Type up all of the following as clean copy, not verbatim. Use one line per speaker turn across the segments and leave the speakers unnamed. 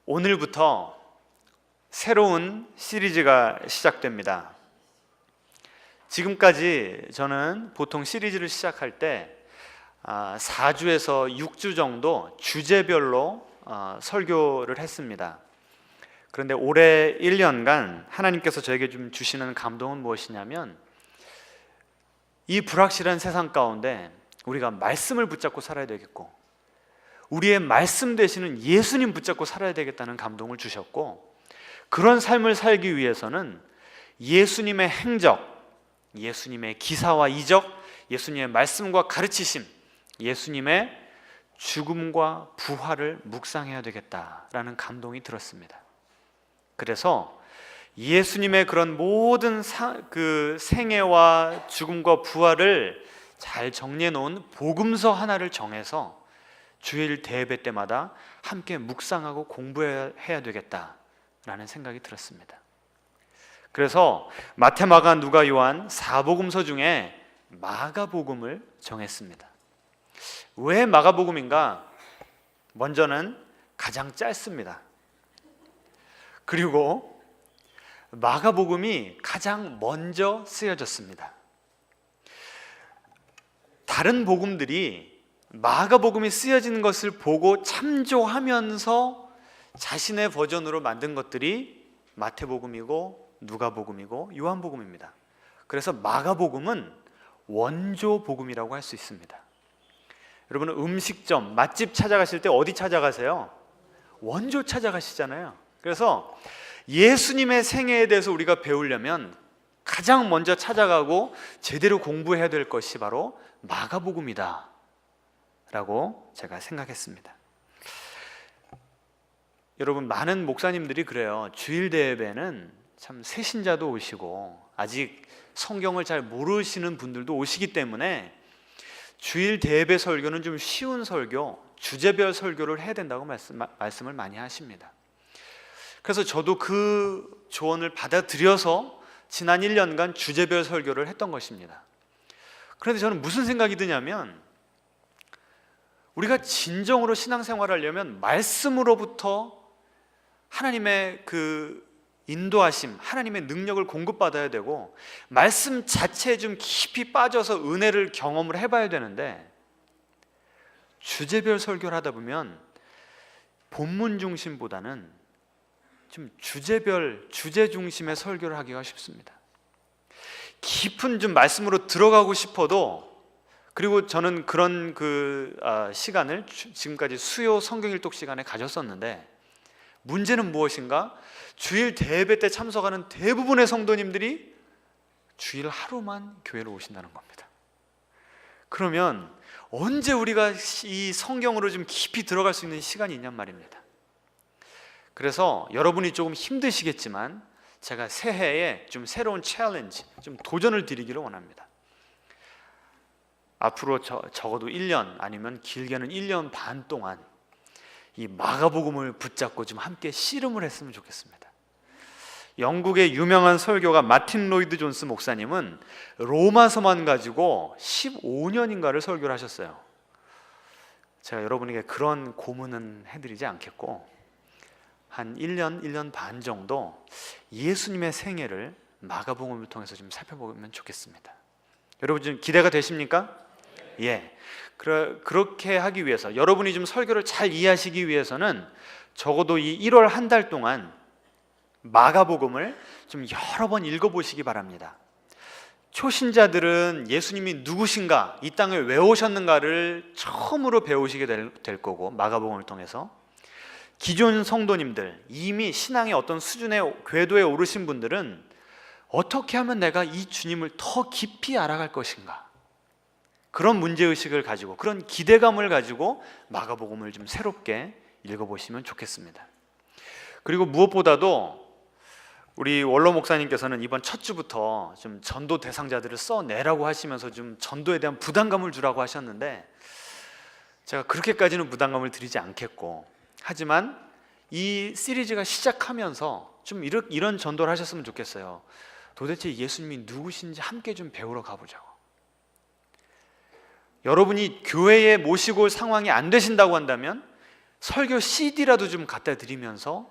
오늘부터 새로운 시리즈가 시작됩니다. 지금까지 저는 보통 시리즈를 시작할 때 4주에서 6주 정도 주제별로 설교를 했습니다. 그런데 올해 1년간 하나님께서 저에게 좀 주시는 감동은 무엇이냐면, 이 불확실한 세상 가운데 우리가 말씀을 붙잡고 살아야 되겠고, 우리의 말씀 되시는 예수님 붙잡고 살아야 되겠다는 감동을 주셨고, 그런 삶을 살기 위해서는 예수님의 행적, 예수님의 기사와 이적, 예수님의 말씀과 가르치심, 예수님의 죽음과 부활을 묵상해야 되겠다라는 감동이 들었습니다. 그래서 예수님의 그런 모든 생애와 죽음과 부활을 잘 정리해 놓은 복음서 하나를 정해서 주일 대예배 때마다 함께 묵상하고 공부해야 되겠다라는 생각이 들었습니다. 그래서 마태, 마가, 누가, 요한 4복음서 중에 마가복음을 정했습니다. 왜 마가복음인가? 먼저는 가장 짧습니다. 그리고 마가복음이 가장 먼저 쓰여졌습니다. 다른 복음들이 마가복음이 쓰여진 것을 보고 참조하면서 자신의 버전으로 만든 것들이 마태복음이고 누가복음이고 요한복음입니다. 그래서 마가복음은 원조복음이라고 할 수 있습니다. 여러분은 음식점, 맛집 찾아가실 때 어디 찾아가세요? 원조 찾아가시잖아요. 그래서 예수님의 생애에 대해서 우리가 배우려면 가장 먼저 찾아가고 제대로 공부해야 될 것이 바로 마가복음이다 라고 제가 생각했습니다. 여러분, 많은 목사님들이 그래요. 주일 대예배는 참 새신자도 오시고 아직 성경을 잘 모르시는 분들도 오시기 때문에 주일 대예배 설교는 좀 쉬운 설교, 주제별 설교를 해야 된다고 말씀을 많이 하십니다. 그래서 저도 그 조언을 받아들여서 지난 1년간 주제별 설교를 했던 것입니다. 그런데 저는 무슨 생각이 드냐면, 우리가 진정으로 신앙생활을 하려면 말씀으로부터 하나님의 그 인도하심, 하나님의 능력을 공급받아야 되고, 말씀 자체에 좀 깊이 빠져서 은혜를 경험을 해봐야 되는데, 주제별 설교를 하다 보면 본문 중심보다는 좀 주제별, 주제 중심의 설교를 하기가 쉽습니다. 깊은 좀 말씀으로 들어가고 싶어도, 그리고 저는 그런 시간을 지금까지 수요 성경일독 시간에 가졌었는데, 문제는 무엇인가? 주일 대예배 때 참석하는 대부분의 성도님들이 주일 하루만 교회로 오신다는 겁니다. 그러면 언제 우리가 이 성경으로 좀 깊이 들어갈 수 있는 시간이 있냔 말입니다. 그래서 여러분이 조금 힘드시겠지만 제가 새해에 좀 새로운 챌린지, 좀 도전을 드리기를 원합니다. 앞으로 적어도 1년, 아니면 길게는 1년 반 동안 이 마가복음을 붙잡고 좀 함께 씨름을 했으면 좋겠습니다. 영국의 유명한 설교가 마틴 로이드 존스 목사님은 로마서만 가지고 15년인가를 설교를 하셨어요. 제가 여러분에게 그런 고문은 해드리지 않겠고, 한 1년, 1년 반 정도 예수님의 생애를 마가복음을 통해서 좀 살펴보면 좋겠습니다. 여러분 좀 기대가 되십니까? 예. 그렇게 하기 위해서, 여러분이 좀 설교를 잘 이해하시기 위해서는 적어도 이 1월 한 달 동안 마가복음을 좀 여러 번 읽어보시기 바랍니다. 초신자들은 예수님이 누구신가, 이 땅에 왜 오셨는가를 처음으로 배우시게 될 거고, 마가복음을 통해서. 기존 성도님들, 이미 신앙의 어떤 수준의 궤도에 오르신 분들은 어떻게 하면 내가 이 주님을 더 깊이 알아갈 것인가, 그런 문제의식을 가지고, 그런 기대감을 가지고 마가복음을 좀 새롭게 읽어보시면 좋겠습니다. 그리고 무엇보다도 우리 원로 목사님께서는 이번 첫 주부터 좀 전도 대상자들을 써내라고 하시면서 좀 전도에 대한 부담감을 주라고 하셨는데, 제가 그렇게까지는 부담감을 드리지 않겠고, 하지만 이 시리즈가 시작하면서 좀 이런 전도를 하셨으면 좋겠어요. 도대체 예수님이 누구신지 함께 좀 배우러 가보자고. 여러분이 교회에 모시고 올 상황이 안 되신다고 한다면 설교 CD라도 좀 갖다 드리면서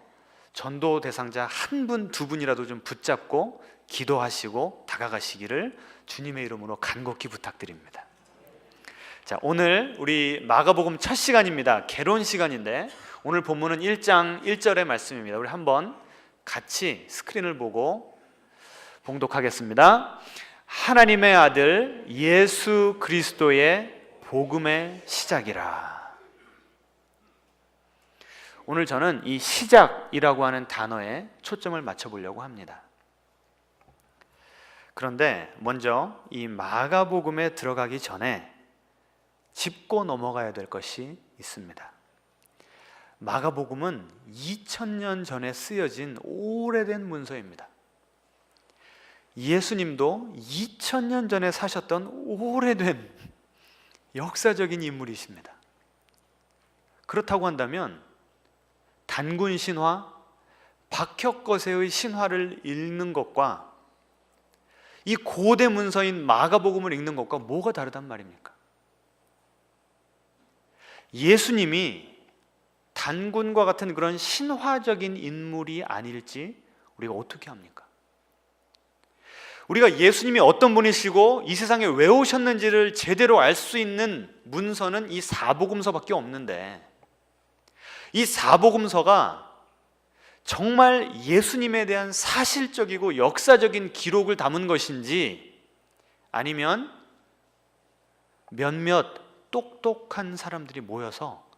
전도 대상자 한 분, 두 분이라도 좀 붙잡고 기도하시고 다가가시기를 주님의 이름으로 간곡히 부탁드립니다. 자, 오늘 우리 마가복음 첫 시간입니다. 개론 시간인데 오늘 본문은 1장 1절의 말씀입니다. 우리 한번 같이 스크린을 보고 봉독하겠습니다. 하나님의 아들 예수 그리스도의 복음의 시작이라. 오늘 저는 이 시작이라고 하는 단어에 초점을 맞춰보려고 합니다. 그런데 먼저 이 마가복음에 들어가기 전에 짚고 넘어가야 될 것이 있습니다. 마가복음은 2000년 전에 쓰여진 오래된 문서입니다. 예수님도 2000년 전에 사셨던 오래된 역사적인 인물이십니다. 그렇다고 한다면 단군 신화, 박혁거세의 신화를 읽는 것과 이 고대 문서인 마가복음을 읽는 것과 뭐가 다르단 말입니까? 예수님이 단군과 같은 그런 신화적인 인물이 아닐지 우리가 어떻게 합니까? 우리가 예수님이 어떤 분이시고 이 세상에 왜 오셨는지를 제대로 알 수 있는 문서는 이 사복음서밖에 없는데, 이 사복음서가 정말 예수님에 대한 사실적이고 역사적인 기록을 담은 것인지 아니면 몇몇 똑똑한 사람들이 모여서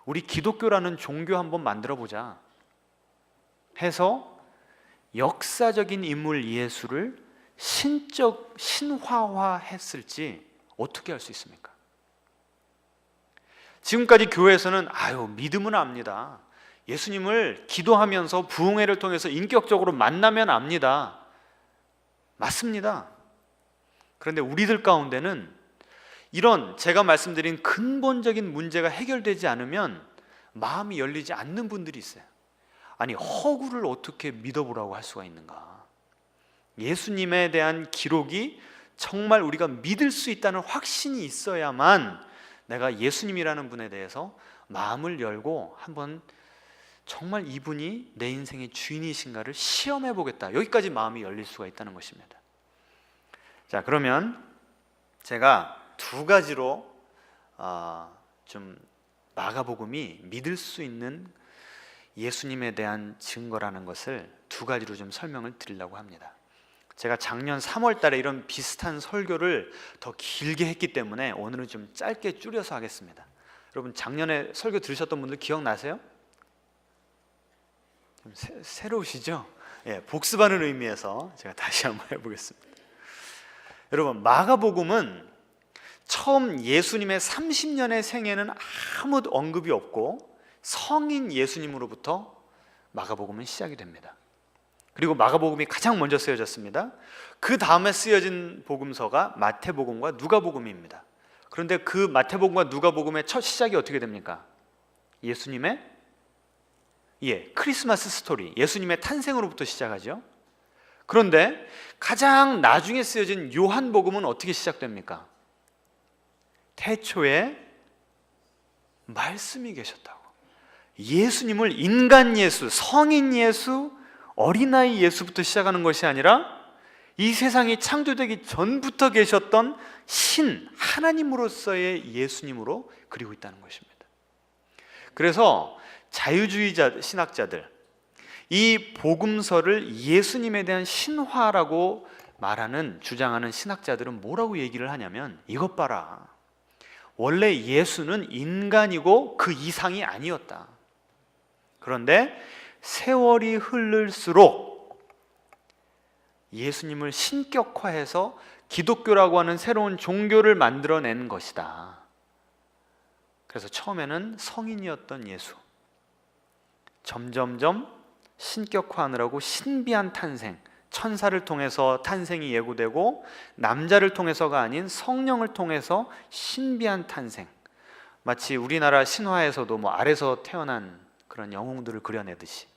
우리 기독교라는 종교 한번 만들어보자 해서 역사적인 인물 예수를 신화화했을지 어떻게 할 수 있습니까? 지금까지 교회에서는 믿음은 압니다. 예수님을 기도하면서 부흥회를 통해서 인격적으로 만나면 압니다. 맞습니다. 그런데 우리들 가운데는 이런 제가 말씀드린 근본적인 문제가 해결되지 않으면 마음이 열리지 않는 분들이 있어요. 아니, 허구를 어떻게 믿어보라고 할 수가 있는가? 예수님에 대한 기록이 정말 우리가 믿을 수 있다는 확신이 있어야만 내가 예수님이라는 분에 대해서 마음을 열고 한번 정말 이분이 내 인생의 주인이신가를 시험해 보겠다, 여기까지 마음이 열릴 수가 있다는 것입니다. 자, 그러면 제가 두 가지로 좀 마가복음이 믿을 수 있는 예수님에 대한 증거라는 것을 두 가지로 좀 설명을 드리려고 합니다. 제가 작년 3월 달에 이런 비슷한 설교를 더 길게 했기 때문에 오늘은 좀 짧게 줄여서 하겠습니다. 여러분, 작년에 설교 들으셨던 분들 기억나세요? 좀 새로우시죠? 예, 복습하는 의미에서 제가 다시 한번 해보겠습니다. 여러분, 마가복음은 처음 예수님의 30년의 생애는 아무 언급이 없고 성인 예수님으로부터 마가복음은 시작이 됩니다. 그리고 마가복음이 가장 먼저 쓰여졌습니다. 그 다음에 쓰여진 복음서가 마태복음과 누가복음입니다. 그런데 그 마태복음과 누가복음의 첫 시작이 어떻게 됩니까? 예수님의 크리스마스 스토리, 예수님의 탄생으로부터 시작하죠. 그런데 가장 나중에 쓰여진 요한복음은 어떻게 시작됩니까? 태초에 말씀이 계셨다고. 예수님을 인간 예수, 성인 예수, 어린아이 예수부터 시작하는 것이 아니라 이 세상이 창조되기 전부터 계셨던 하나님으로서의 예수님으로 그리고 있다는 것입니다. 그래서 자유주의자 신학자들, 이 복음서를 예수님에 대한 신화라고 주장하는 신학자들은 뭐라고 얘기를 하냐면, 이것 봐라, 원래 예수는 인간이고 그 이상이 아니었다. 그런데 세월이 흐를수록 예수님을 신격화해서 기독교라고 하는 새로운 종교를 만들어낸 것이다. 그래서 처음에는 성인이었던 예수, 점점점 신격화하느라고 신비한 탄생, 천사를 통해서 탄생이 예고되고 남자를 통해서가 아닌 성령을 통해서 신비한 탄생, 마치 우리나라 신화에서도 아래서 태어난 그런 영웅들을 그려내듯이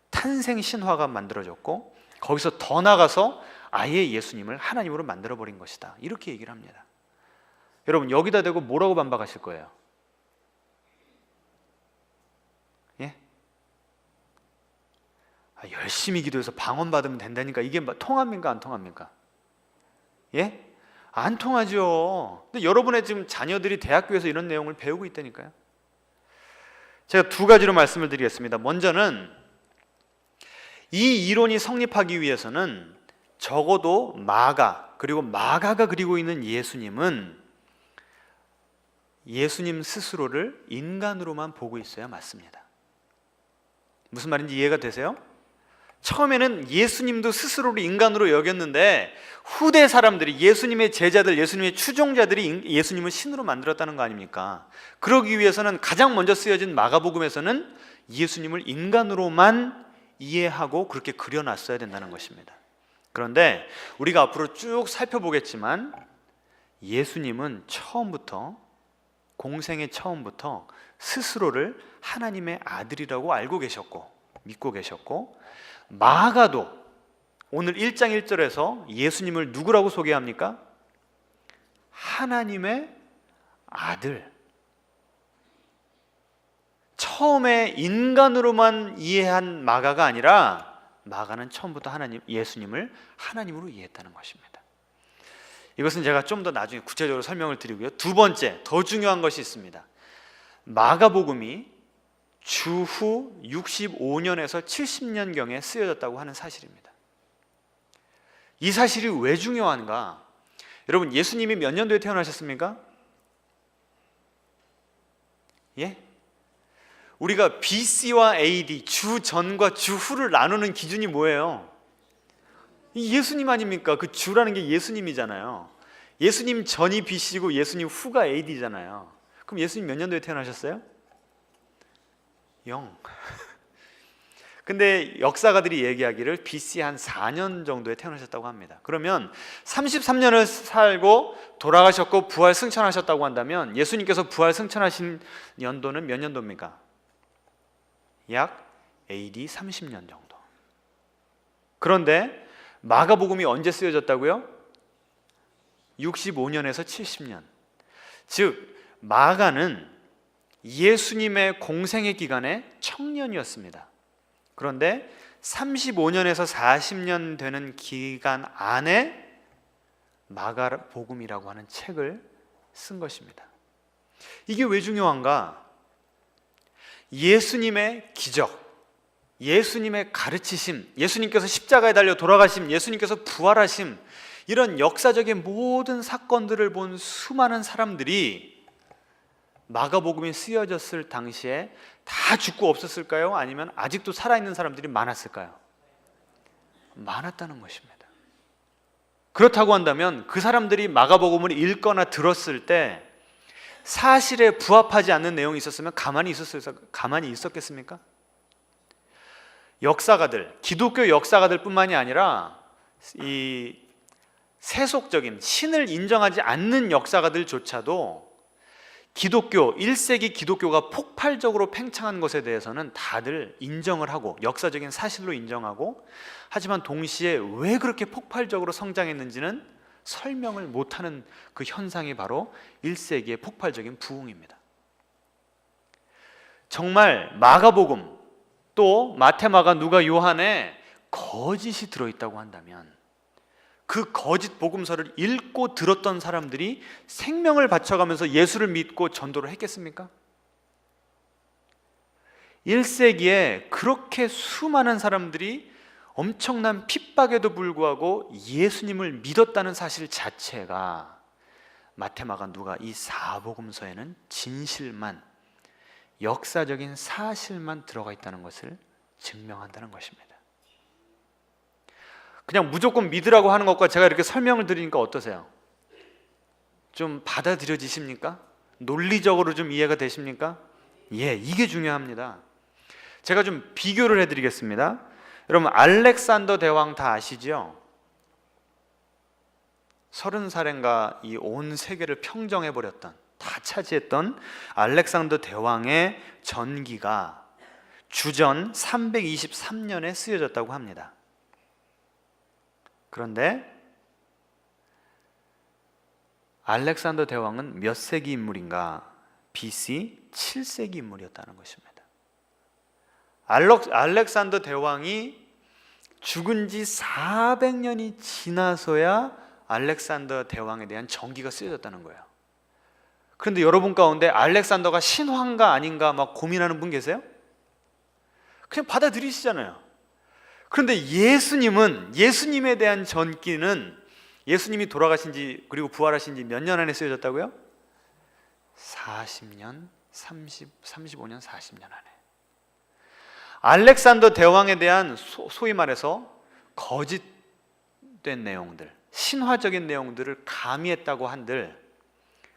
탄생 신화가 만들어졌고, 거기서 더 나가서 아예 예수님을 하나님으로 만들어버린 것이다, 이렇게 얘기를 합니다. 여러분, 여기다 대고 뭐라고 반박하실 거예요? 열심히 기도해서 방언받으면 된다니까 이게 통합니까 안 통합니까? 예? 안 통하죠. 근데 여러분의 지금 자녀들이 대학교에서 이런 내용을 배우고 있다니까요. 제가 두 가지로 말씀을 드리겠습니다. 먼저는 이 이론이 성립하기 위해서는 적어도 그리고 마가가 그리고 있는 예수님은 예수님 스스로를 인간으로만 보고 있어야 맞습니다. 무슨 말인지 이해가 되세요? 처음에는 예수님도 스스로를 인간으로 여겼는데 후대 사람들이, 예수님의 제자들, 예수님의 추종자들이 예수님을 신으로 만들었다는 거 아닙니까? 그러기 위해서는 가장 먼저 쓰여진 마가복음에서는 예수님을 인간으로만 이해하고 그렇게 그려놨어야 된다는 것입니다. 그런데 우리가 앞으로 쭉 살펴보겠지만 예수님은 공생의 처음부터 스스로를 하나님의 아들이라고 알고 계셨고 믿고 계셨고, 마가도 오늘 1장 1절에서 예수님을 누구라고 소개합니까? 하나님의 아들. 처음에 인간으로만 이해한 마가가 아니라 마가는 처음부터 예수님을 하나님으로 이해했다는 것입니다. 이것은 제가 좀 더 나중에 구체적으로 설명을 드리고요. 두 번째, 더 중요한 것이 있습니다. 마가복음이 주후 65년에서 70년경에 쓰여졌다고 하는 사실입니다. 이 사실이 왜 중요한가? 여러분, 예수님이 몇 년도에 태어나셨습니까? 예? 우리가 BC와 AD, 주 전과 주 후를 나누는 기준이 뭐예요? 예수님 아닙니까? 그 주라는 게 예수님이잖아요. 예수님 전이 BC고 예수님 후가 AD잖아요. 그럼 예수님 몇 년도에 태어나셨어요? 0. 근데 역사가들이 얘기하기를 BC 한 4년 정도에 태어나셨다고 합니다. 그러면 33년을 살고 돌아가셨고 부활 승천하셨다고 한다면 예수님께서 부활 승천하신 연도는 몇 년도입니까? 약 AD 30년 정도. 그런데 마가복음이 언제 쓰여졌다고요? 65년에서 70년. 즉 마가는 예수님의 공생의 기간에 청년이었습니다. 그런데 35년에서 40년 되는 기간 안에 마가복음이라고 하는 책을 쓴 것입니다. 이게 왜 중요한가? 예수님의 기적, 예수님의 가르치심, 예수님께서 십자가에 달려 돌아가심, 예수님께서 부활하심, 이런 역사적인 모든 사건들을 본 수많은 사람들이 마가복음이 쓰여졌을 당시에 다 죽고 없었을까요? 아니면 아직도 살아있는 사람들이 많았을까요? 많았다는 것입니다. 그렇다고 한다면 그 사람들이 마가복음을 읽거나 들었을 때 사실에 부합하지 않는 내용이 있었으면 가만히 있었겠습니까? 역사가들, 기독교 역사가들 뿐만이 아니라 이 세속적인 신을 인정하지 않는 역사가들조차도 기독교, 1세기 기독교가 폭발적으로 팽창한 것에 대해서는 다들 인정을 하고 역사적인 사실로 인정하고, 하지만 동시에 왜 그렇게 폭발적으로 성장했는지는 설명을 못하는 그 현상이 바로 1세기의 폭발적인 부흥입니다. 정말 마가복음 또 마태, 마가, 누가, 요한에 거짓이 들어있다고 한다면 그 거짓 복음서를 읽고 들었던 사람들이 생명을 바쳐가면서 예수를 믿고 전도를 했겠습니까? 1세기에 그렇게 수많은 사람들이 엄청난 핍박에도 불구하고 예수님을 믿었다는 사실 자체가 마태, 마가, 누가 이 4복음서에는 진실만, 역사적인 사실만 들어가 있다는 것을 증명한다는 것입니다. 그냥 무조건 믿으라고 하는 것과 제가 이렇게 설명을 드리니까 어떠세요? 좀 받아들여지십니까? 논리적으로 좀 이해가 되십니까? 예, 이게 중요합니다. 제가 좀 비교를 해드리겠습니다. 여러분, 알렉산더 대왕 다 아시죠? 30살인가 이 온 세계를 평정해버렸던, 다 차지했던 알렉산더 대왕의 전기가 주전 323년에 쓰여졌다고 합니다. 그런데 알렉산더 대왕은 몇 세기 인물인가? BC 7세기 인물이었다는 것입니다. 알렉산더 대왕이 죽은 지 400년이 지나서야 알렉산더 대왕에 대한 정기가 쓰여졌다는 거예요. 그런데 여러분 가운데 알렉산더가 신화인가 아닌가 막 고민하는 분 계세요? 그냥 받아들이시잖아요. 그런데 예수님에 대한 전기는 예수님이 돌아가신 지 그리고 부활하신 지 몇 년 안에 쓰여졌다고요? 40년, 35년, 40년 안에. 알렉산더 대왕에 대한 소위 말해서 거짓된 내용들, 신화적인 내용들을 가미했다고 한들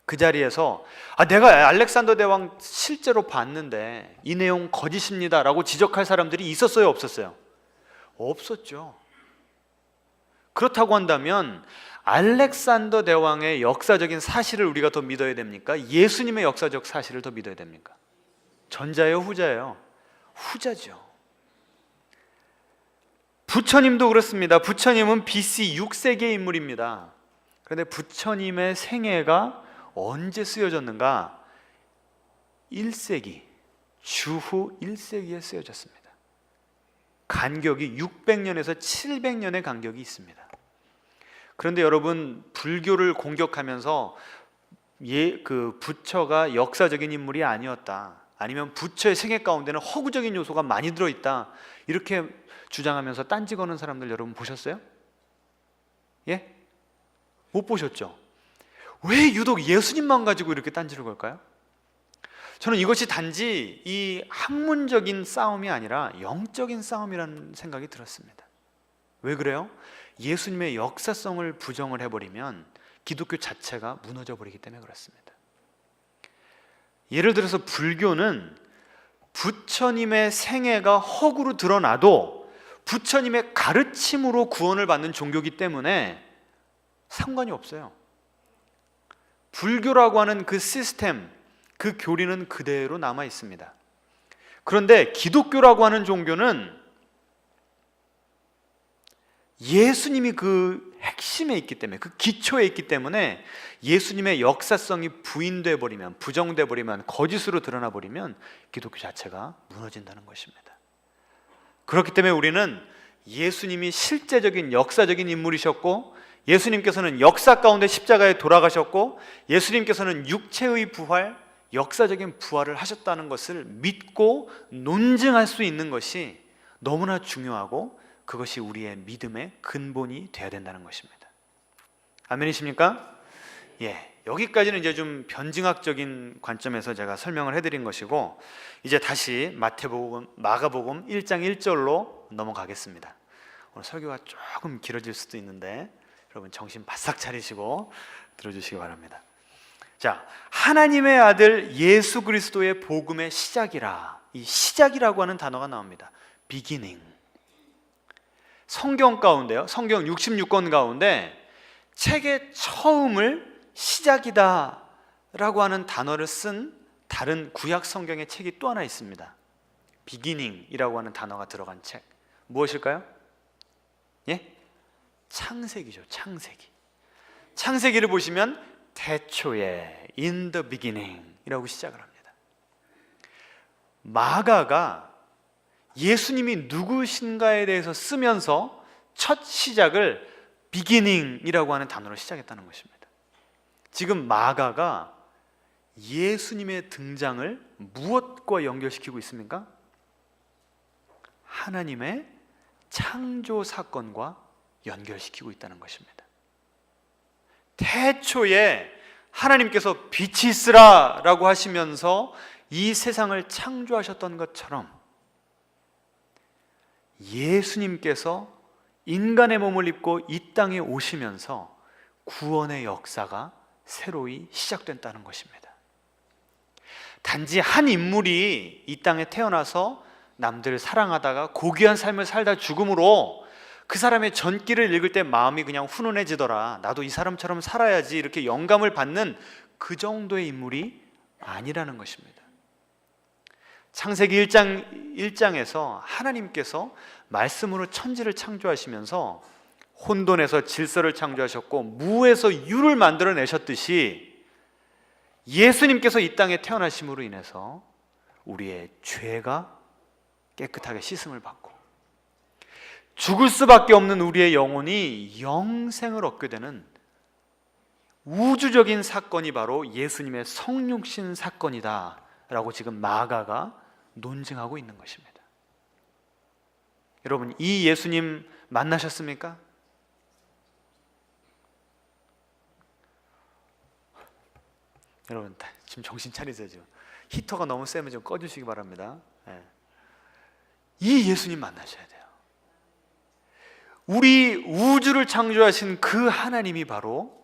그 자리에서 내가 알렉산더 대왕 실제로 봤는데 이 내용 거짓입니다 라고 지적할 사람들이 있었어요, 없었어요? 없었죠. 그렇다고 한다면 알렉산더 대왕의 역사적인 사실을 우리가 더 믿어야 됩니까? 예수님의 역사적 사실을 더 믿어야 됩니까? 전자예요, 후자예요? 후자죠. 부처님도 그렇습니다. 부처님은 BC 6세기의 인물입니다. 그런데 부처님의 생애가 언제 쓰여졌는가? 1세기, 주후 1세기에 쓰여졌습니다. 간격이 600년에서 700년의 간격이 있습니다. 그런데 여러분, 불교를 공격하면서 그 부처가 역사적인 인물이 아니었다, 아니면 부처의 생애 가운데는 허구적인 요소가 많이 들어있다, 이렇게 주장하면서 딴지 거는 사람들 여러분 보셨어요? 예? 못 보셨죠? 왜 유독 예수님만 가지고 이렇게 딴지를 걸까요? 저는 이것이 단지 이 학문적인 싸움이 아니라 영적인 싸움이라는 생각이 들었습니다. 왜 그래요? 예수님의 역사성을 부정을 해버리면 기독교 자체가 무너져 버리기 때문에 그렇습니다. 예를 들어서 불교는 부처님의 생애가 허구로 드러나도 부처님의 가르침으로 구원을 받는 종교이기 때문에 상관이 없어요. 불교라고 하는 그 시스템, 그 교리는 그대로 남아 있습니다. 그런데 기독교라고 하는 종교는 예수님이 그 핵심에 있기 때문에, 그 기초에 있기 때문에 예수님의 역사성이 부인돼 버리면, 부정돼 버리면, 거짓으로 드러나 버리면 기독교 자체가 무너진다는 것입니다. 그렇기 때문에 우리는 예수님이 실제적인 역사적인 인물이셨고, 예수님께서는 역사 가운데 십자가에 돌아가셨고, 예수님께서는 육체의 부활, 역사적인 부활을 하셨다는 것을 믿고 논증할 수 있는 것이 너무나 중요하고, 그것이 우리의 믿음의 근본이 되어야 된다는 것입니다. 아멘이십니까? 예, 여기까지는 이제 좀 변증학적인 관점에서 제가 설명을 해드린 것이고, 이제 다시 마태복음, 마가복음 1장 1절로 넘어가겠습니다. 오늘 설교가 조금 길어질 수도 있는데 여러분 정신 바싹 차리시고 들어주시기 바랍니다. 자, 하나님의 아들 예수 그리스도의 복음의 시작이라, 이 시작이라고 하는 단어가 나옵니다. beginning. 성경 가운데요, 성경 66권 가운데 책의 처음을 시작이다 라고 하는 단어를 쓴 다른 구약 성경의 책이 또 하나 있습니다. beginning이라고 하는 단어가 들어간 책, 무엇일까요? 예? 창세기죠. 창세기를 보시면 태초에 in the beginning 이라고 시작을 합니다. 마가가 예수님이 누구신가에 대해서 쓰면서 첫 시작을 beginning이라고 하는 단어로 시작했다는 것입니다. 지금 마가가 예수님의 등장을 무엇과 연결시키고 있습니까? 하나님의 창조 사건과 연결시키고 있다는 것입니다. 태초에 하나님께서 빛이 있으라 라고 하시면서 이 세상을 창조하셨던 것처럼 예수님께서 인간의 몸을 입고 이 땅에 오시면서 구원의 역사가 새로이 시작된다는 것입니다. 단지 한 인물이 이 땅에 태어나서 남들을 사랑하다가 고귀한 삶을 살다 죽음으로 그 사람의 전기를 읽을 때 마음이 그냥 훈훈해지더라, 나도 이 사람처럼 살아야지, 이렇게 영감을 받는 그 정도의 인물이 아니라는 것입니다. 창세기 1장에서 하나님께서 말씀으로 천지를 창조하시면서 혼돈에서 질서를 창조하셨고 무에서 유를 만들어내셨듯이 예수님께서 이 땅에 태어나심으로 인해서 우리의 죄가 깨끗하게 씻음을 받고 죽을 수밖에 없는 우리의 영혼이 영생을 얻게 되는 우주적인 사건이 바로 예수님의 성육신 사건이다 라고 지금 마가가 논증하고 있는 것입니다. 여러분, 이 예수님 만나셨습니까? 여러분 지금 정신 차리세요. 지금 히터가 너무 세면 좀 꺼주시기 바랍니다. 네. 이 예수님 만나셔야 돼요. 우리 우주를 창조하신 그 하나님이 바로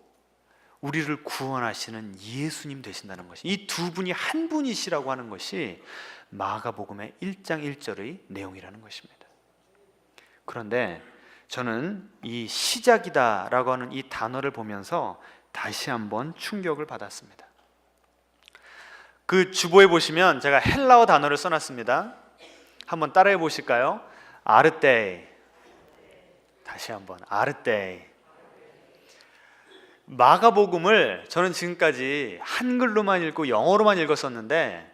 우리를 구원하시는 예수님 되신다는 것이, 이 두 분이 한 분이시라고 하는 것이 마가복음의 1장 1절의 내용이라는 것입니다. 그런데 저는 이 시작이다 라고 하는 이 단어를 보면서 다시 한번 충격을 받았습니다. 그 주보에 보시면 제가 헬라어 단어를 써놨습니다. 한번 따라해 보실까요? 아르테이. 다시 한번 아르테이. 마가복음을 저는 지금까지 한글로만 읽고 영어로만 읽었었는데,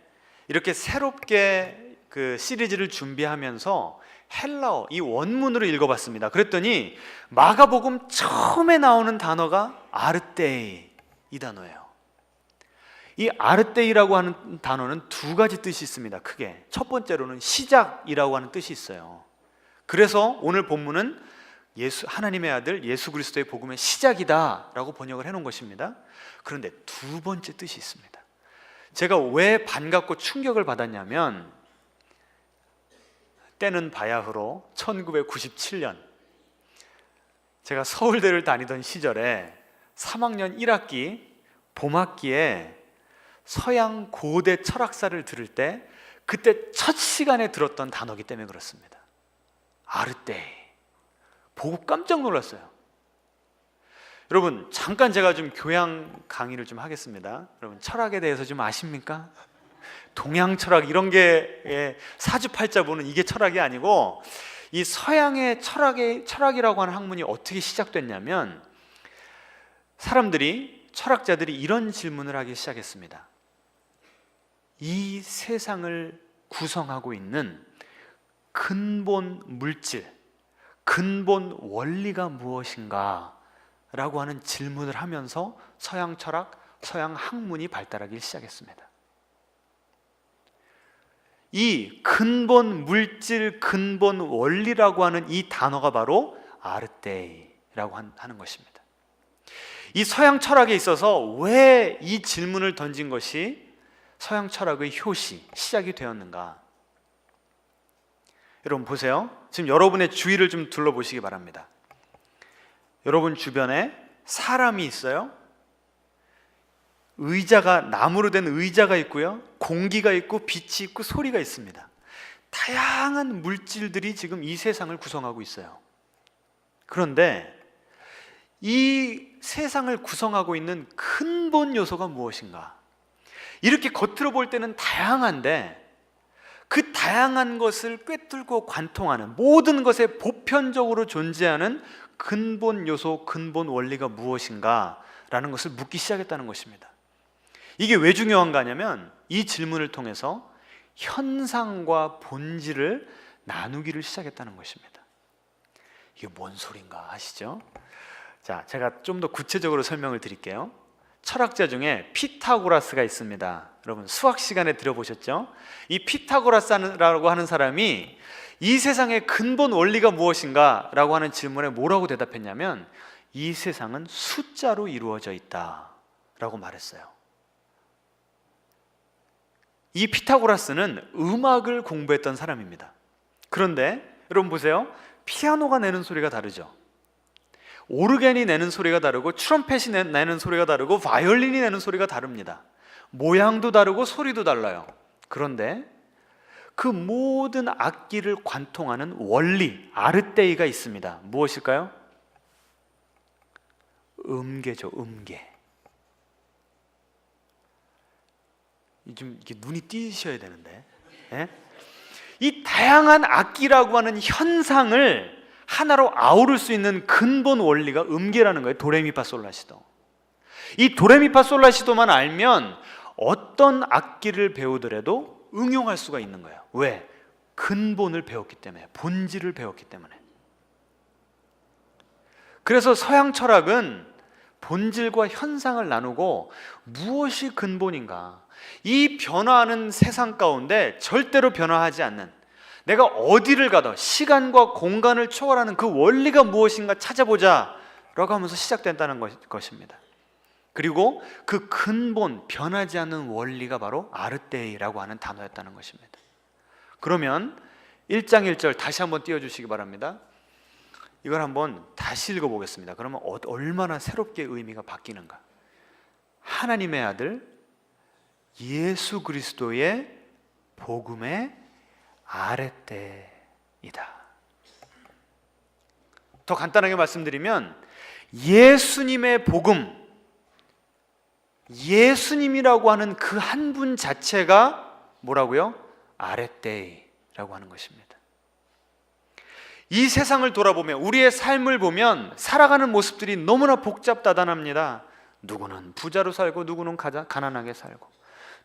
이렇게 새롭게 그 시리즈를 준비하면서 헬라어 이 원문으로 읽어봤습니다. 그랬더니 마가복음 처음에 나오는 단어가 아르테이 이 단어예요. 이 아르테이라고 하는 단어는 두 가지 뜻이 있습니다. 크게 첫 번째로는 시작이라고 하는 뜻이 있어요. 그래서 오늘 본문은 하나님의 아들 예수 그리스도의 복음의 시작이다 라고 번역을 해놓은 것입니다. 그런데 두 번째 뜻이 있습니다. 제가 왜 반갑고 충격을 받았냐면, 때는 바야흐로 1997년 제가 서울대를 다니던 시절에 3학년 1학기 봄학기에 서양 고대 철학사를 들을 때 그때 첫 시간에 들었던 단어이기 때문에 그렇습니다. 아르테이. 보고 깜짝 놀랐어요. 여러분, 잠깐 제가 좀 교양 강의를 좀 하겠습니다. 여러분, 철학에 대해서 좀 아십니까? 동양 철학 이런 게 사주팔자 보는 이게 철학이 아니고, 이 서양의 철학이라고 하는 학문이 어떻게 시작됐냐면, 철학자들이 이런 질문을 하기 시작했습니다. 이 세상을 구성하고 있는 근본 물질, 근본 원리가 무엇인가 라고 하는 질문을 하면서 서양 철학, 서양 학문이 발달하기 시작했습니다. 이 근본 물질, 근본 원리라고 하는 이 단어가 바로 아르테이라고 하는 것입니다. 이 서양 철학에 있어서 왜 이 질문을 던진 것이 서양 철학의 효시, 시작이 되었는가? 여러분 보세요. 지금 여러분의 주위를 좀 둘러보시기 바랍니다. 여러분 주변에 사람이 있어요. 의자가, 나무로 된 의자가 있고요, 공기가 있고 빛이 있고 소리가 있습니다. 다양한 물질들이 지금 이 세상을 구성하고 있어요. 그런데 이 세상을 구성하고 있는 근본 요소가 무엇인가? 이렇게 겉으로 볼 때는 다양한데, 그 다양한 것을 꿰뚫고 관통하는, 모든 것에 보편적으로 존재하는 근본 요소, 근본 원리가 무엇인가 라는 것을 묻기 시작했다는 것입니다. 이게 왜 중요한가 하냐면, 이 질문을 통해서 현상과 본질을 나누기를 시작했다는 것입니다. 이게 뭔 소린가 아시죠? 자, 제가 좀 더 구체적으로 설명을 드릴게요. 철학자 중에 피타고라스가 있습니다. 여러분 수학 시간에 들어보셨죠? 이 피타고라스라고 하는 사람이 이 세상의 근본 원리가 무엇인가 라고 하는 질문에 뭐라고 대답했냐면, 이 세상은 숫자로 이루어져 있다 라고 말했어요. 이 피타고라스는 음악을 공부했던 사람입니다. 그런데 여러분 보세요. 피아노가 내는 소리가 다르죠. 오르겐이 내는 소리가 다르고, 트럼펫이 내는 소리가 다르고, 바이올린이 내는 소리가 다릅니다. 모양도 다르고 소리도 달라요. 그런데 그 모든 악기를 관통하는 원리, 아르테이가 있습니다. 무엇일까요? 음계죠. 음계. 좀 이렇게 눈이 띄셔야 되는데, 예? 이 다양한 악기라고 하는 현상을 하나로 아우를 수 있는 근본 원리가 음계라는 거예요. 도레미파솔라시도. 이 도레미파솔라시도만 알면 어떤 악기를 배우더라도 응용할 수가 있는 거예요. 왜? 근본을 배웠기 때문에, 본질을 배웠기 때문에. 그래서 서양 철학은 본질과 현상을 나누고 무엇이 근본인가, 이 변화하는 세상 가운데 절대로 변화하지 않는, 내가 어디를 가도 시간과 공간을 초월하는 그 원리가 무엇인가 찾아보자 라고 하면서 시작됐다는 것입니다. 그리고 그 근본, 변하지 않는 원리가 바로 아르테이라고 하는 단어였다는 것입니다. 그러면 1장 1절 다시 한번 띄워주시기 바랍니다. 이걸 한번 다시 읽어보겠습니다. 그러면 얼마나 새롭게 의미가 바뀌는가. 하나님의 아들 예수 그리스도의 복음의 아레테이다. 더 간단하게 말씀드리면 예수님의 복음, 예수님이라고 하는 그 한 분 자체가 뭐라고요? 아레테이라고 하는 것입니다. 이 세상을 돌아보면, 우리의 삶을 보면 살아가는 모습들이 너무나 복잡다단합니다. 누구는 부자로 살고, 누구는 가난하게 살고,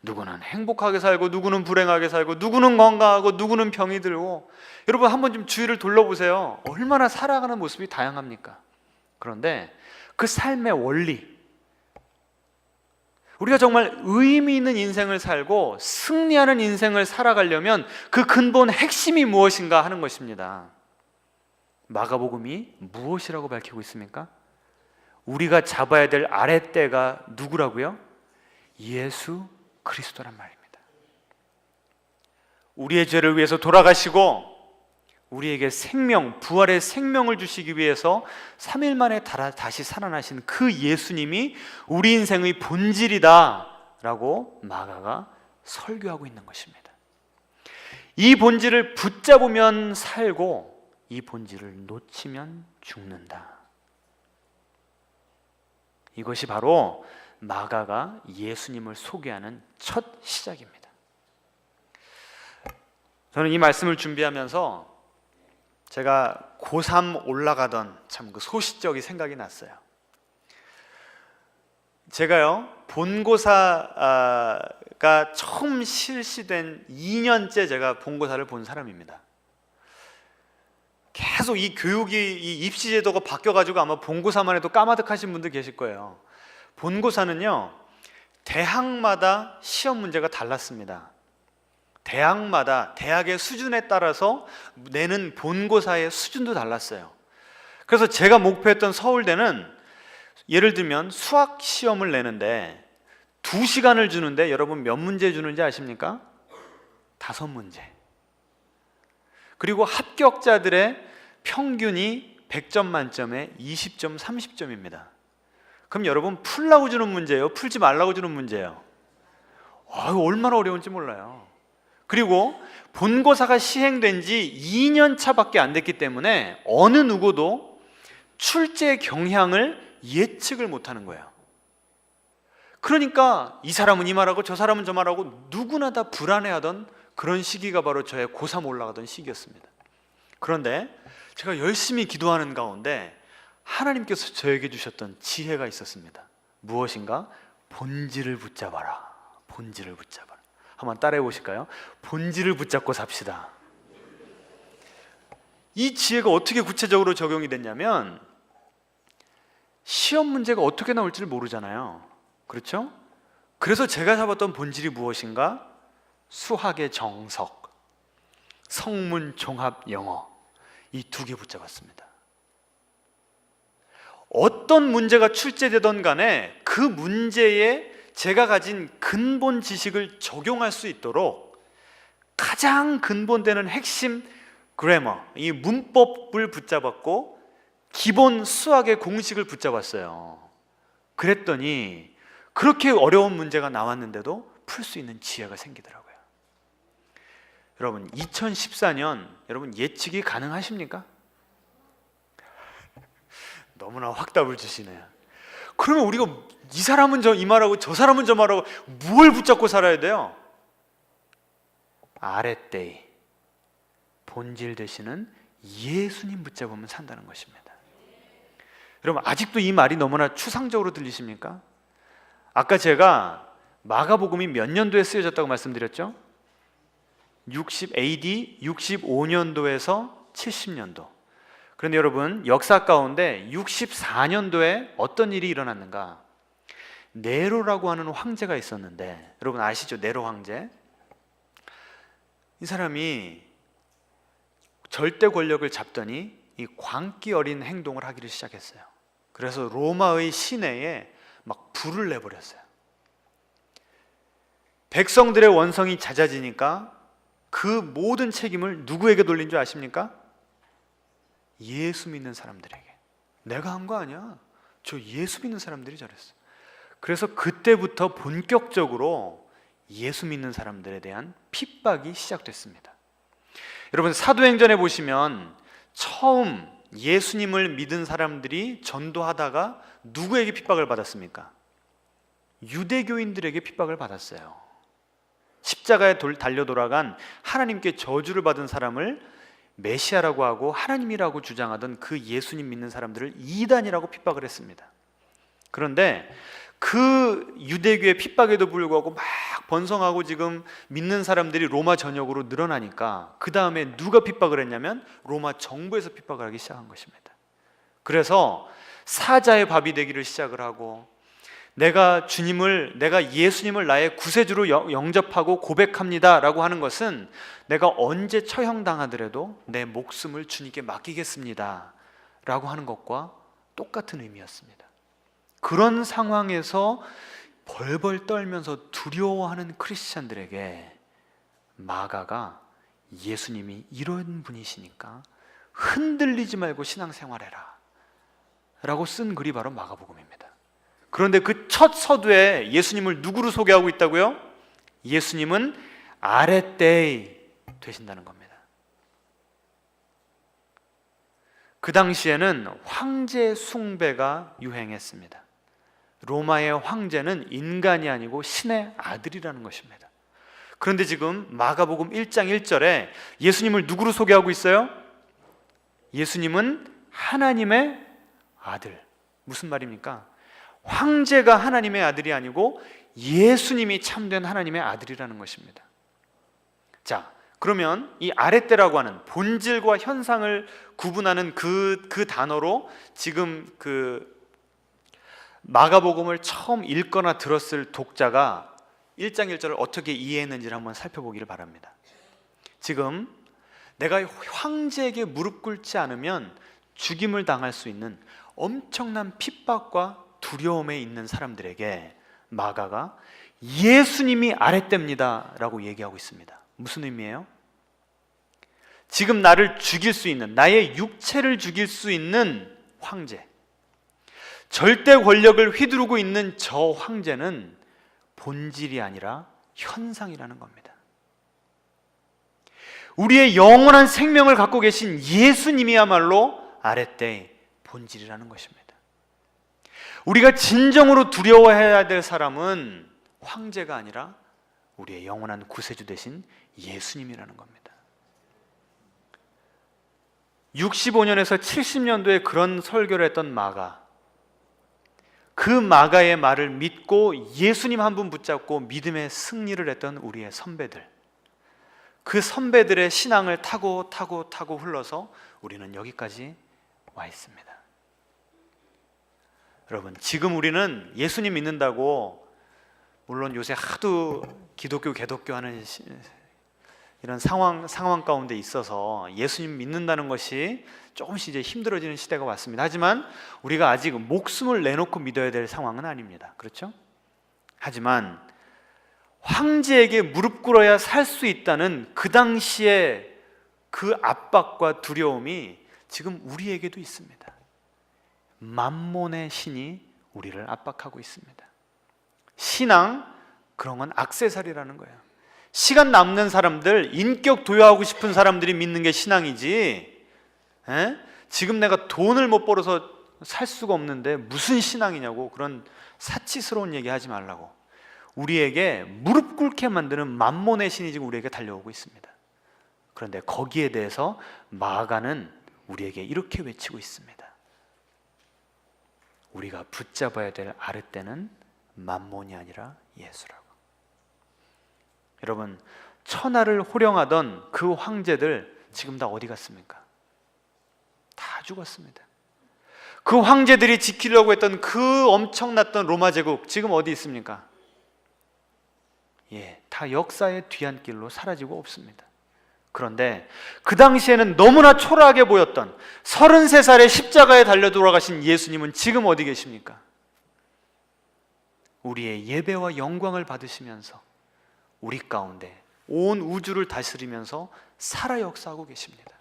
누구는 행복하게 살고, 누구는 불행하게 살고, 누구는 건강하고, 누구는 병이 들고. 여러분 한번 좀 주위를 둘러보세요. 얼마나 살아가는 모습이 다양합니까? 그런데 그 삶의 원리, 우리가 정말 의미 있는 인생을 살고 승리하는 인생을 살아가려면 그 근본 핵심이 무엇인가 하는 것입니다. 마가복음이 무엇이라고 밝히고 있습니까? 우리가 잡아야 될 아랫대가 누구라고요? 예수 그리스도란 말입니다. 우리의 죄를 위해서 돌아가시고 우리에게 생명, 부활의 생명을 주시기 위해서 3일 만에 다시 살아나신 그 예수님이 우리 인생의 본질이다 라고 마가가 설교하고 있는 것입니다. 이 본질을 붙잡으면 살고 이 본질을 놓치면 죽는다. 이것이 바로 마가가 예수님을 소개하는 첫 시작입니다. 저는 이 말씀을 준비하면서 제가 고3 올라가던 참 그 소시적이 생각이 났어요. 제가요, 본고사가 처음 실시된 2년째 제가 본고사를 본 사람입니다. 계속 이 교육이, 이 입시 제도가 바뀌어가지고 아마 본고사만 해도 까마득하신 분들 계실 거예요. 본고사는요, 대학마다 시험 문제가 달랐습니다. 대학마다 대학의 수준에 따라서 내는 본고사의 수준도 달랐어요. 그래서 제가 목표했던 서울대는 예를 들면 수학 시험을 내는데 2시간을 주는데 여러분 몇 문제 주는지 아십니까? 5문제. 그리고 합격자들의 평균이 100점 만점에 20점, 30점입니다. 그럼 여러분 풀라고 주는 문제예요? 풀지 말라고 주는 문제예요? 얼마나 어려운지 몰라요. 그리고 본고사가 시행된 지 2년 차밖에 안 됐기 때문에 어느 누구도 출제 경향을 예측을 못하는 거예요. 그러니까 이 사람은 이 말하고 저 사람은 저 말하고 누구나 다 불안해하던 그런 시기가 바로 저의 고3 올라가던 시기였습니다. 그런데 제가 열심히 기도하는 가운데 하나님께서 저에게 주셨던 지혜가 있었습니다. 무엇인가? 본질을 붙잡아라. 본질을 붙잡아라. 한번 따라해 보실까요? 본질을 붙잡고 삽시다. 이 지혜가 어떻게 구체적으로 적용이 됐냐면, 시험 문제가 어떻게 나올지를 모르잖아요. 그렇죠? 그래서 제가 잡았던 본질이 무엇인가? 수학의 정석, 성문 종합 영어, 이 2개 붙잡았습니다. 어떤 문제가 출제되던 간에 그 문제에 제가 가진 근본 지식을 적용할 수 있도록 가장 근본되는 핵심 그래머, 이 문법을 붙잡았고 기본 수학의 공식을 붙잡았어요. 그랬더니 그렇게 어려운 문제가 나왔는데도 풀 수 있는 지혜가 생기더라고요. 여러분 2014년 여러분 예측이 가능하십니까? 너무나 확답을 주시네요. 그러면 우리가 이 사람은 이 말하고 저 사람은 저 말하고 뭘 붙잡고 살아야 돼요? 아랫대이, 본질 되시는 예수님 붙잡으면 산다는 것입니다. 여러분 아직도 이 말이 너무나 추상적으로 들리십니까? 아까 제가 마가복음이 몇 년도에 쓰여졌다고 말씀드렸죠? AD 65년도에서 70년도. 그런데 여러분, 역사 가운데 64년도에 어떤 일이 일어났는가? 네로라고 하는 황제가 있었는데, 여러분 아시죠? 네로 황제. 이 사람이 절대 권력을 잡더니 이 광기 어린 행동을 하기를 시작했어요. 그래서 로마의 시내에 막 불을 내버렸어요. 백성들의 원성이 잦아지니까 그 모든 책임을 누구에게 돌린 줄 아십니까? 예수 믿는 사람들에게. 내가 한 거 아니야. 저 예수 믿는 사람들이 저랬어. 그래서 그때부터 본격적으로 예수 믿는 사람들에 대한 핍박이 시작됐습니다. 여러분, 사도행전에 보시면 처음 예수님을 믿은 사람들이 전도하다가 누구에게 핍박을 받았습니까? 유대교인들에게 핍박을 받았어요. 십자가에 달려 돌아간 하나님께 저주를 받은 사람을 메시아라고 하고 하나님이라고 주장하던 그 예수님 믿는 사람들을 이단이라고 핍박을 했습니다. 그런데 그 유대교의 핍박에도 불구하고 막 번성하고 지금 믿는 사람들이 로마 전역으로 늘어나니까 그 다음에 누가 핍박을 했냐면 로마 정부에서 핍박을 하기 시작한 것입니다. 그래서 사자의 밥이 되기를 시작을 하고, 내가 예수님을 나의 구세주로 영접하고 고백합니다 라고 하는 것은 내가 언제 처형당하더라도 내 목숨을 주님께 맡기겠습니다 라고 하는 것과 똑같은 의미였습니다. 그런 상황에서 벌벌 떨면서 두려워하는 크리스찬들에게 마가가 예수님이 이런 분이시니까 흔들리지 말고 신앙생활해라 라고 쓴 글이 바로 마가복음입니다. 그런데 그 첫 서두에 예수님을 누구로 소개하고 있다고요? 예수님은 아레떼이 되신다는 겁니다. 그 당시에는 황제 숭배가 유행했습니다. 로마의 황제는 인간이 아니고 신의 아들이라는 것입니다. 그런데 지금 마가복음 1장 1절에 예수님을 누구로 소개하고 있어요? 예수님은 하나님의 아들. 무슨 말입니까? 황제가 하나님의 아들이 아니고 예수님이 참된 하나님의 아들이라는 것입니다. 자, 그러면 이 아레떼라고 하는 본질과 현상을 구분하는 그 단어로 지금 그 마가복음을 처음 읽거나 들었을 독자가 1장 1절을 어떻게 이해했는지를 한번 살펴보기를 바랍니다. 지금 내가 황제에게 무릎 꿇지 않으면 죽임을 당할 수 있는 엄청난 핍박과 두려움에 있는 사람들에게 마가가 예수님이 아랫대입니다 라고 얘기하고 있습니다. 무슨 의미예요? 지금 나를 죽일 수 있는, 나의 육체를 죽일 수 있는 황제, 절대 권력을 휘두르고 있는 저 황제는 본질이 아니라 현상이라는 겁니다. 우리의 영원한 생명을 갖고 계신 예수님이야말로 아랫대의 본질이라는 것입니다. 우리가 진정으로 두려워해야 될 사람은 황제가 아니라 우리의 영원한 구세주 되신 예수님이라는 겁니다. 65년에서 70년도에 그런 설교를 했던 마가, 그 마가의 말을 믿고 예수님 한 분 붙잡고 믿음의 승리를 했던 우리의 선배들, 그 선배들의 신앙을 타고 흘러서 우리는 여기까지 와 있습니다. 여러분, 지금 우리는 예수님 믿는다고, 물론 요새 하도 기독교 개독교 하는 이런 상황 가운데 있어서 예수님 믿는다는 것이 조금씩 이제 힘들어지는 시대가 왔습니다. 하지만 우리가 아직 목숨을 내놓고 믿어야 될 상황은 아닙니다. 그렇죠? 하지만 황제에게 무릎 꿇어야 살 수 있다는 그 당시에 그 압박과 두려움이 지금 우리에게도 있습니다. 만몬의 신이 우리를 압박하고 있습니다. 신앙, 그런 건 액세서리라는 거예요. 시간 남는 사람들, 인격 도요하고 싶은 사람들이 믿는 게 신앙이지, 지금 내가 돈을 못 벌어서 살 수가 없는데 무슨 신앙이냐고 그런 사치스러운 얘기 하지 말라고. 우리에게 무릎 꿇게 만드는 만몬의 신이 지금 우리에게 달려오고 있습니다. 그런데 거기에 대해서 마가는 우리에게 이렇게 외치고 있습니다. 우리가 붙잡아야 될 아랫대는 만몬이 아니라 예수라고. 여러분, 천하를 호령하던 그 황제들 지금 다 어디 갔습니까? 다 죽었습니다. 그 황제들이 지키려고 했던 그 엄청났던 로마 제국 지금 어디 있습니까? 다 역사의 뒤안길로 사라지고 없습니다. 그런데 그 당시에는 너무나 초라하게 보였던 33살에 십자가에 달려 돌아가신 예수님은 지금 어디 계십니까? 우리의 예배와 영광을 받으시면서 우리 가운데 온 우주를 다스리면서 살아 역사하고 계십니다.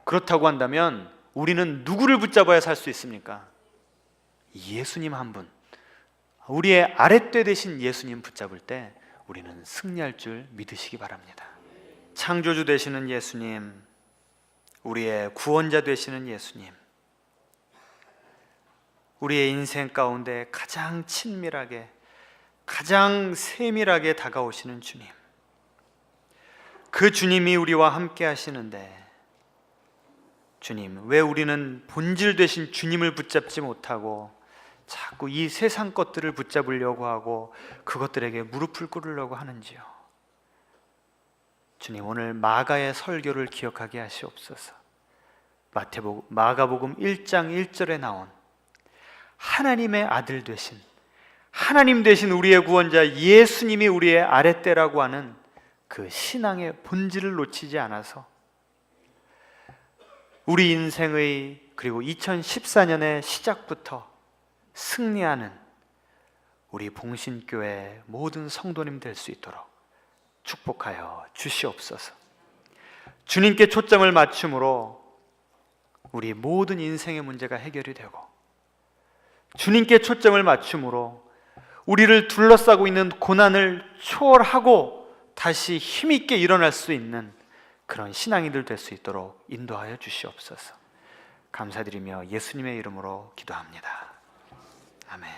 그렇다고 한다면 우리는 누구를 붙잡아야 살 수 있습니까? 예수님 한 분, 우리의 아랫대 되신 예수님 붙잡을 때 우리는 승리할 줄 믿으시기 바랍니다. 창조주 되시는 예수님, 우리의 구원자 되시는 예수님, 우리의 인생 가운데 가장 친밀하게, 가장 세밀하게 다가오시는 주님, 그 주님이 우리와 함께 하시는데 주님, 왜 우리는 본질 되신 주님을 붙잡지 못하고 자꾸 이 세상 것들을 붙잡으려고 하고 그것들에게 무릎을 꿇으려고 하는지요? 주님, 오늘 마가의 설교를 기억하게 하시옵소서. 마가복음 1장 1절에 나온 하나님의 아들 되신, 하나님 되신 우리의 구원자 예수님이 우리의 아랫대라고 하는 그 신앙의 본질을 놓치지 않아서 우리 인생의, 그리고 2014년의 시작부터 승리하는 우리 봉신교회 모든 성도님 될 수 있도록 축복하여 주시옵소서. 주님께 초점을 맞춤으로 우리 모든 인생의 문제가 해결이 되고, 주님께 초점을 맞춤으로 우리를 둘러싸고 있는 고난을 초월하고 다시 힘있게 일어날 수 있는 그런 신앙인들 될 수 있도록 인도하여 주시옵소서. 감사드리며 예수님의 이름으로 기도합니다. 아멘.